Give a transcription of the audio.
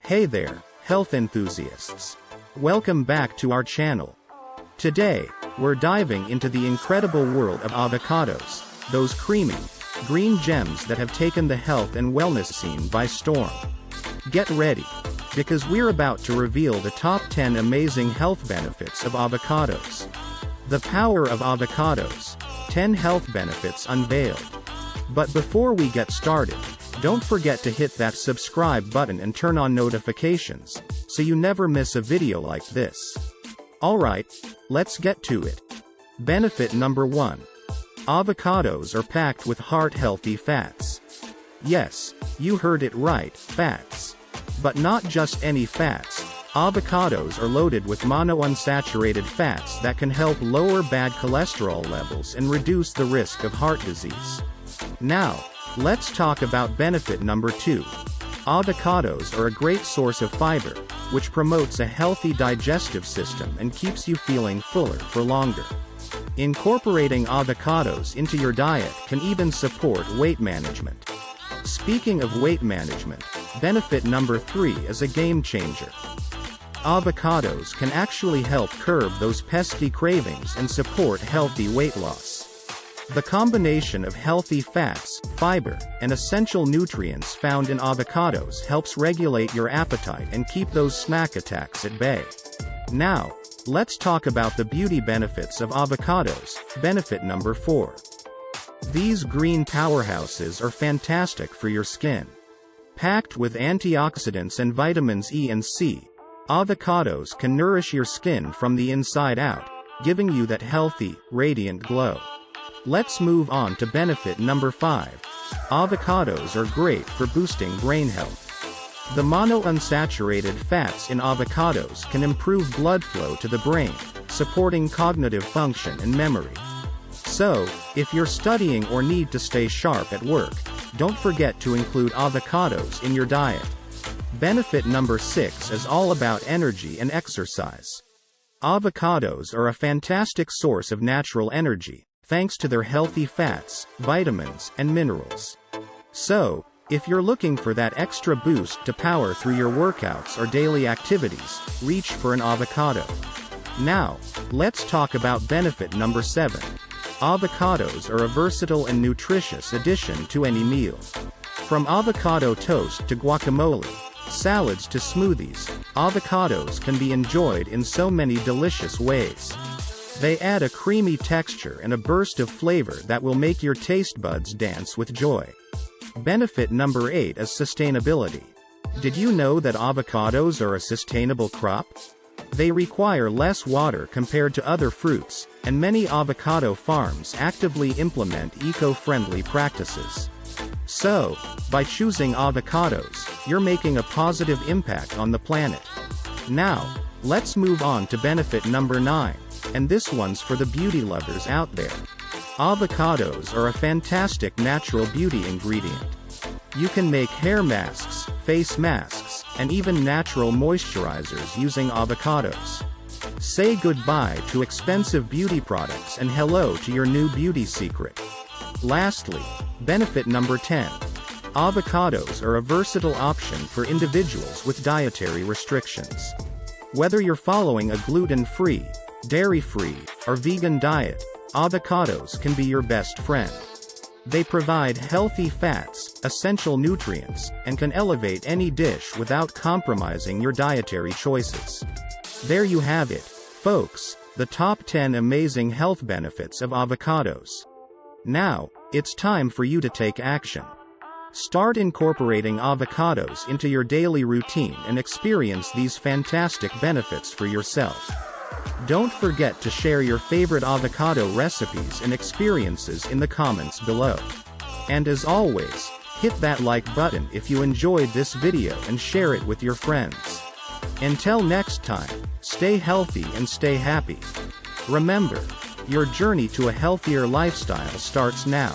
Hey there, health enthusiasts. Welcome back to our channel. Today, we're diving into the incredible world of avocados, those creamy, green gems that have taken the health and wellness scene by storm. Get ready, because we're about to reveal the top 10 amazing health benefits of avocados. The power of avocados, 10 health benefits unveiled. But before we get started, don't forget to hit that subscribe button and turn on notifications, so you never miss a video like this. Alright, let's get to it. Benefit number 1. Avocados are packed with heart-healthy fats. Yes, you heard it right, fats. But not just any fats. Avocados are loaded with monounsaturated fats that can help lower bad cholesterol levels and reduce the risk of heart disease. Now, let's talk about benefit number 2. Avocados are a great source of fiber, which promotes a healthy digestive system and keeps you feeling fuller for longer. Incorporating avocados into your diet can even support weight management. Speaking of weight management, benefit number 3 is a game changer. Avocados can actually help curb those pesky cravings and support healthy weight loss. The combination of healthy fats, fiber, and essential nutrients found in avocados helps regulate your appetite and keep those snack attacks at bay. Now, let's talk about the beauty benefits of avocados. Benefit number 4. These green powerhouses are fantastic for your skin. Packed with antioxidants and vitamins E and C, avocados can nourish your skin from the inside out, giving you that healthy, radiant glow. Let's move on to benefit number 5. Avocados are great for boosting brain health. The monounsaturated fats in avocados can improve blood flow to the brain, supporting cognitive function and memory. So, if you're studying or need to stay sharp at work, don't forget to include avocados in your diet. Benefit number 6 is all about energy and exercise. Avocados are a fantastic source of natural energy, thanks to their healthy fats, vitamins, and minerals. So, if you're looking for that extra boost to power through your workouts or daily activities, reach for an avocado. Now, let's talk about benefit number 7. Avocados are a versatile and nutritious addition to any meal. From avocado toast to guacamole, salads to smoothies, avocados can be enjoyed in so many delicious ways. They add a creamy texture and a burst of flavor that will make your taste buds dance with joy. Benefit number 8 is sustainability. Did you know that avocados are a sustainable crop? They require less water compared to other fruits, and many avocado farms actively implement eco-friendly practices. So, by choosing avocados, you're making a positive impact on the planet. Now, let's move on to benefit number 9. And this one's for the beauty lovers out there. Avocados are a fantastic natural beauty ingredient. You can make hair masks, face masks, and even natural moisturizers using avocados. Say goodbye to expensive beauty products and hello to your new beauty secret. Lastly, benefit number 10. Avocados are a versatile option for individuals with dietary restrictions. Whether you're following a gluten-free, dairy-free, or vegan diet, avocados can be your best friend. They provide healthy fats, essential nutrients, and can elevate any dish without compromising your dietary choices. There you have it, folks, the top 10 amazing health benefits of avocados. Now, it's time for you to take action. Start incorporating avocados into your daily routine and experience these fantastic benefits for yourself. Don't forget to share your favorite avocado recipes and experiences in the comments below. And as always, hit that like button if you enjoyed this video and share it with your friends. Until next time, stay healthy and stay happy. Remember, your journey to a healthier lifestyle starts now.